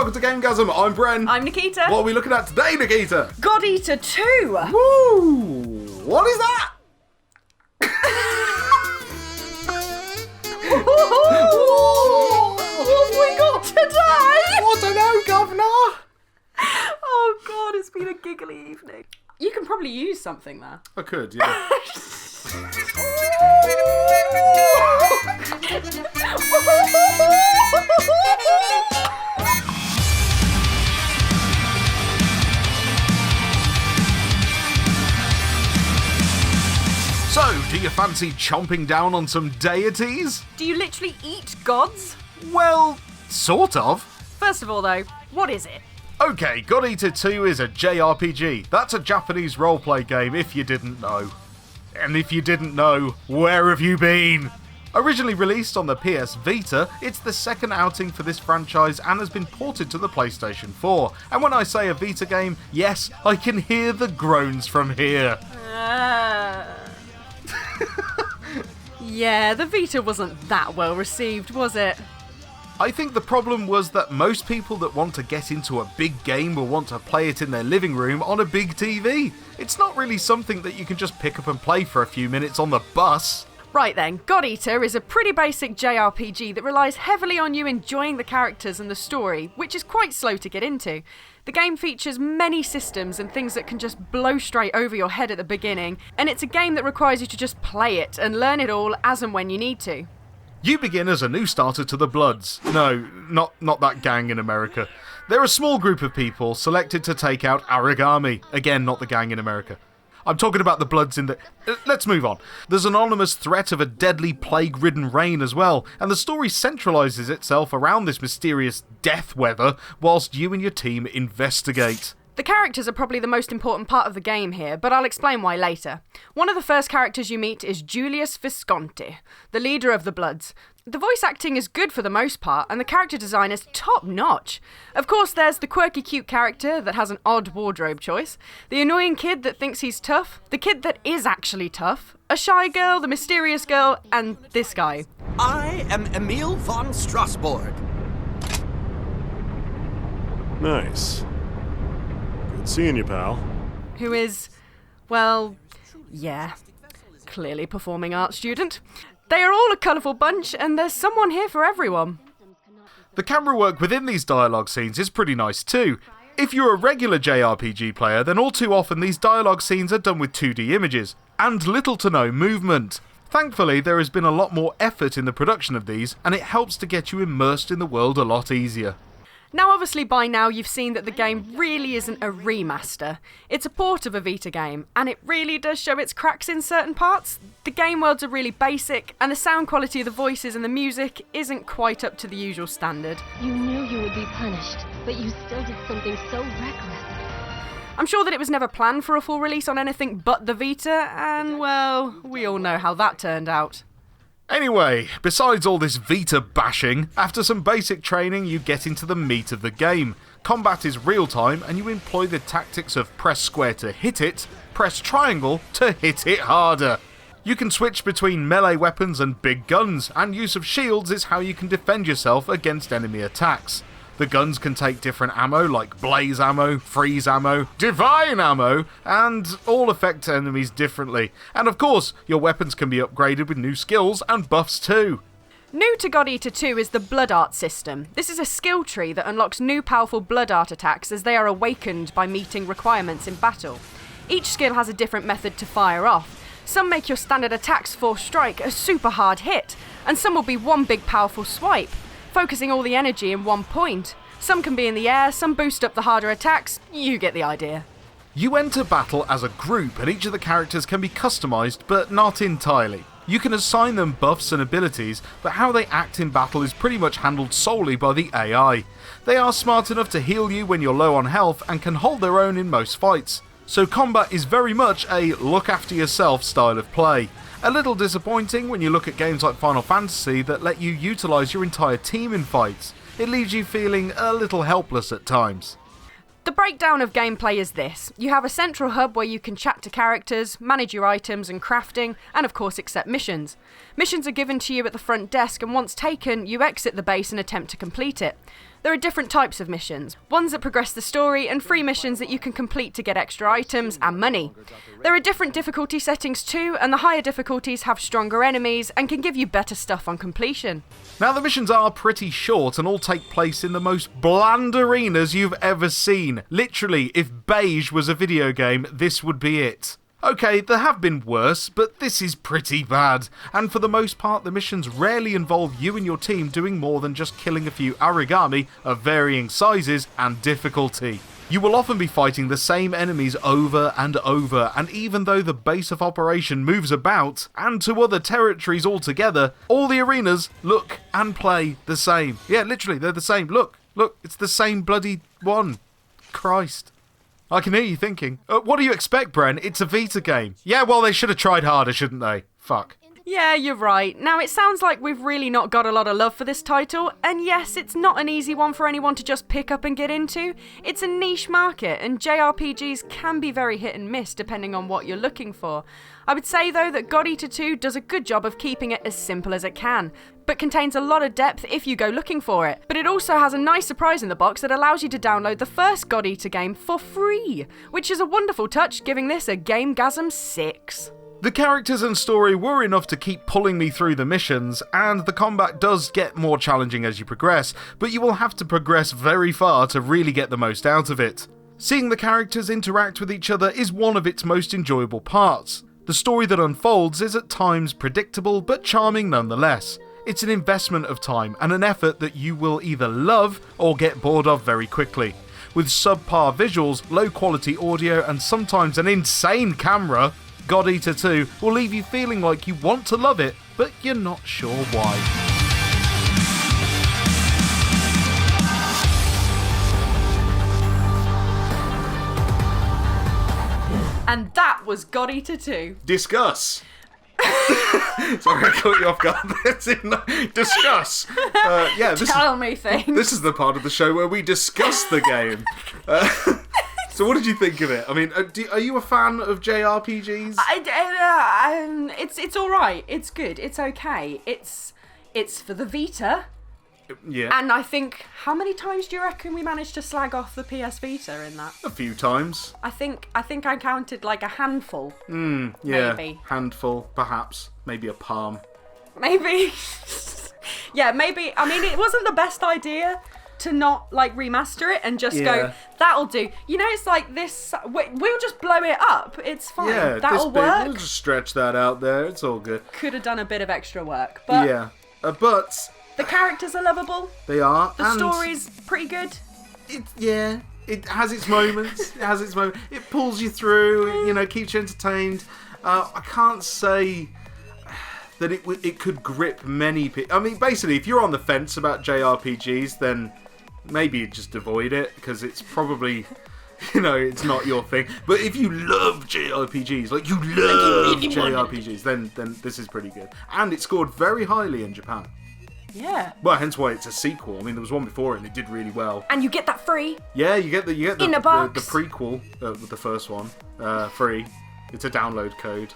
welcome to GameGazm. I'm Bren. I'm Nikita. What are we looking at today, Nikita? God Eater 2! Woo! What is that? What have we got today? I don't know, Governor. Oh God, it's been a giggly evening. You can probably use something there. I could, yeah. So, do you fancy chomping down on some deities? Do you literally eat gods? Well, sort of. First of all though, what is it? Okay, God Eater 2 is a JRPG. That's a Japanese roleplay game, if you didn't know. And if you didn't know, where have you been? Originally released on the PS Vita, it's the second outing for this franchise and has been ported to the PlayStation 4. And when I say a Vita game, yes, I can hear the groans from here. Yeah, the Vita wasn't that well received, was it? I think the problem was that most people that want to get into a big game will want to play it in their living room on a big TV. It's not really something that you can just pick up and play for a few minutes on the bus. Right then, God Eater is a pretty basic JRPG that relies heavily on you enjoying the characters and the story, which is quite slow to get into. The game features many systems and things that can just blow straight over your head at the beginning, and it's a game that requires you to just play it and learn it all as and when you need to. You begin as a new starter to the Bloods. No, not that gang in America. They're a small group of people selected to take out Aragami. Again, not the gang in America. I'm talking about the Bloods in the... Let's move on. There's an ominous threat of a deadly plague-ridden rain as well, and the story centralises itself around this mysterious death weather whilst you and your team investigate. The characters are probably the most important part of the game here, but I'll explain why later. One of the first characters you meet is Julius Visconti, the leader of the Bloods. The voice acting is good for the most part, and the character design is top-notch. Of course, there's the quirky cute character that has an odd wardrobe choice, the annoying kid that thinks he's tough, the kid that is actually tough, a shy girl, the mysterious girl, and this guy. I am Emil von Strasbourg. Nice. Good seeing you, pal. Who is, well, yeah, clearly performing arts student. They are all a colourful bunch, and there's someone here for everyone. The camera work within these dialogue scenes is pretty nice too. If you're a regular JRPG player, then all too often these dialogue scenes are done with 2D images, and little to no movement. Thankfully, there has been a lot more effort in the production of these, and it helps to get you immersed in the world a lot easier. Now obviously by now you've seen that the game really isn't a remaster. It's a port of a Vita game, and it really does show its cracks in certain parts. The game worlds are really basic, and the sound quality of the voices and the music isn't quite up to the usual standard. You knew you would be punished, but you still did something so reckless. I'm sure that it was never planned for a full release on anything but the Vita, and well, we all know how that turned out. Anyway, besides all this Vita bashing, after some basic training you get into the meat of the game. Combat is real time and you employ the tactics of press square to hit it, press triangle to hit it harder. You can switch between melee weapons and big guns, and use of shields is how you can defend yourself against enemy attacks. The guns can take different ammo like blaze ammo, freeze ammo, divine ammo, and all affect enemies differently. And of course, your weapons can be upgraded with new skills and buffs too. New to God Eater 2 is the Blood Art system. This is a skill tree that unlocks new powerful Blood Art attacks as they are awakened by meeting requirements in battle. Each skill has a different method to fire off. Some make your standard attacks force strike a super hard hit, and some will be one big powerful swipe, focusing all the energy in one point. Some can be in the air, some boost up the harder attacks, you get the idea. You enter battle as a group, and each of the characters can be customised, but not entirely. You can assign them buffs and abilities, but how they act in battle is pretty much handled solely by the AI. They are smart enough to heal you when you're low on health and can hold their own in most fights. So combat is very much a look after yourself style of play. A little disappointing when you look at games like Final Fantasy that let you utilise your entire team in fights. It leaves you feeling a little helpless at times. The breakdown of gameplay is this. You have a central hub where you can chat to characters, manage your items and crafting, and of course accept missions. Missions are given to you at the front desk, and once taken, you exit the base and attempt to complete it. There are different types of missions, ones that progress the story and free missions that you can complete to get extra items and money. There are different difficulty settings too, and the higher difficulties have stronger enemies and can give you better stuff on completion. Now the missions are pretty short and all take place in the most bland arenas you've ever seen. Literally, if Beige was a video game, this would be it. Okay, there have been worse, but this is pretty bad, and for the most part the missions rarely involve you and your team doing more than just killing a few origami of varying sizes and difficulty. You will often be fighting the same enemies over and over, and even though the base of operation moves about, and to other territories altogether, all the arenas look and play the same. Yeah, literally, they're the same. Look, it's the same bloody one. Christ. I can hear you thinking, what do you expect, Bren? It's a Vita game. Yeah, well, they should have tried harder, shouldn't they? Fuck. Yeah, you're right. Now, it sounds like we've really not got a lot of love for this title, and yes, it's not an easy one for anyone to just pick up and get into. It's a niche market, and JRPGs can be very hit and miss depending on what you're looking for. I would say, though, that God Eater 2 does a good job of keeping it as simple as it can, but contains a lot of depth if you go looking for it. But it also has a nice surprise in the box that allows you to download the first God Eater game for free, which is a wonderful touch, giving this a GameGazm 6. The characters and story were enough to keep pulling me through the missions, and the combat does get more challenging as you progress, but you will have to progress very far to really get the most out of it. Seeing the characters interact with each other is one of its most enjoyable parts. The story that unfolds is at times predictable but charming nonetheless. It's an investment of time and an effort that you will either love or get bored of very quickly. With subpar visuals, low quality audio and sometimes an insane camera, God Eater 2 will leave you feeling like you want to love it, but you're not sure why. And that was God Eater 2. Discuss. Sorry, I caught you off guard. Discuss. Tell me things. This is the part of the show where we discuss the game. So what did you think of it? I mean, are you a fan of JRPGs? It's all right. It's good. It's okay. It's for the Vita. Yeah. And I think, how many times do you reckon we managed to slag off the PS Vita in that? A few times. I think I counted like a handful. Yeah. Maybe. Handful, perhaps. Maybe a palm. Maybe. Yeah, maybe. I mean, it wasn't the best idea to not like remaster it and just go, that'll do. You know, it's like this, we'll just blow it up. It's fine. Yeah, that'll work. We'll just stretch that out there. It's all good. Could have done a bit of extra work. But yeah. But the characters are lovable. They are. The story's pretty good. It has its moments. It pulls you through. You know, keeps you entertained. I can't say that it could grip many people. I mean, basically, if you're on the fence about JRPGs, then maybe just avoid it because it's probably, you know, it's not your thing. But if you love JRPGs, like you love JRPGs, then this is pretty good. And it scored very highly in Japan. Yeah. Well, hence why it's a sequel. I mean, there was one before it and it did really well. And you get that free. Yeah, you get the in a box. The prequel with the first one free. It's a download code,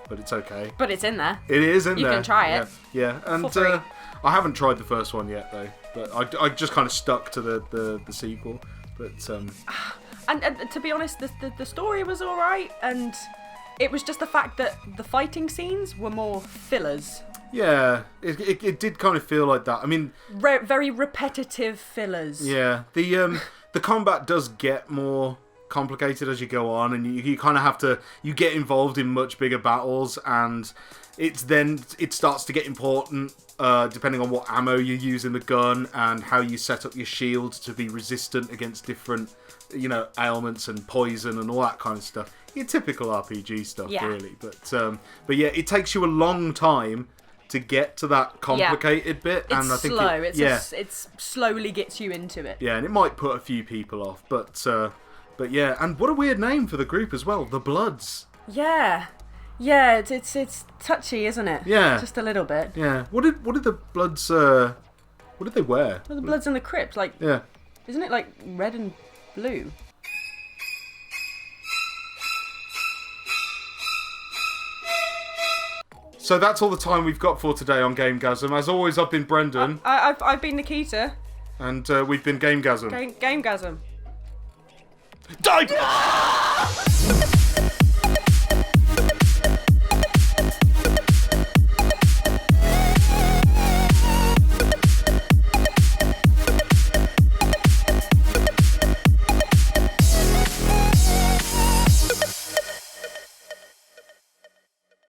but it's okay. But it's in there. It is in there. You can try it. Yeah, and for free. I haven't tried the first one yet though. But I just kind of stuck to the sequel. But and to be honest, the story was all right, and it was just the fact that the fighting scenes were more fillers. Yeah, it did kind of feel like that. I mean, very repetitive fillers. Yeah, the combat does get more complicated as you go on, and you kind of have to, you get involved in much bigger battles, and it starts to get important depending on what ammo you use in the gun and how you set up your shield to be resistant against different, you know, ailments and poison and all that kind of stuff. Your typical RPG stuff, really. But yeah, it takes you a long time to get to that complicated bit, it's and I think slow. It slowly gets you into it. Yeah, and it might put a few people off, but yeah, and what a weird name for the group as well, the Bloods. Yeah, it's touchy, isn't it? Yeah, just a little bit. Yeah. What did the Bloods? What did they wear? Well, the Bloods and the Crips, like. Yeah. Isn't it like red and blue? So that's all the time we've got for today on GameGazm. As always, I've been Brendan. I've been Nikita. And we've been GameGazm. GameGazm. Die!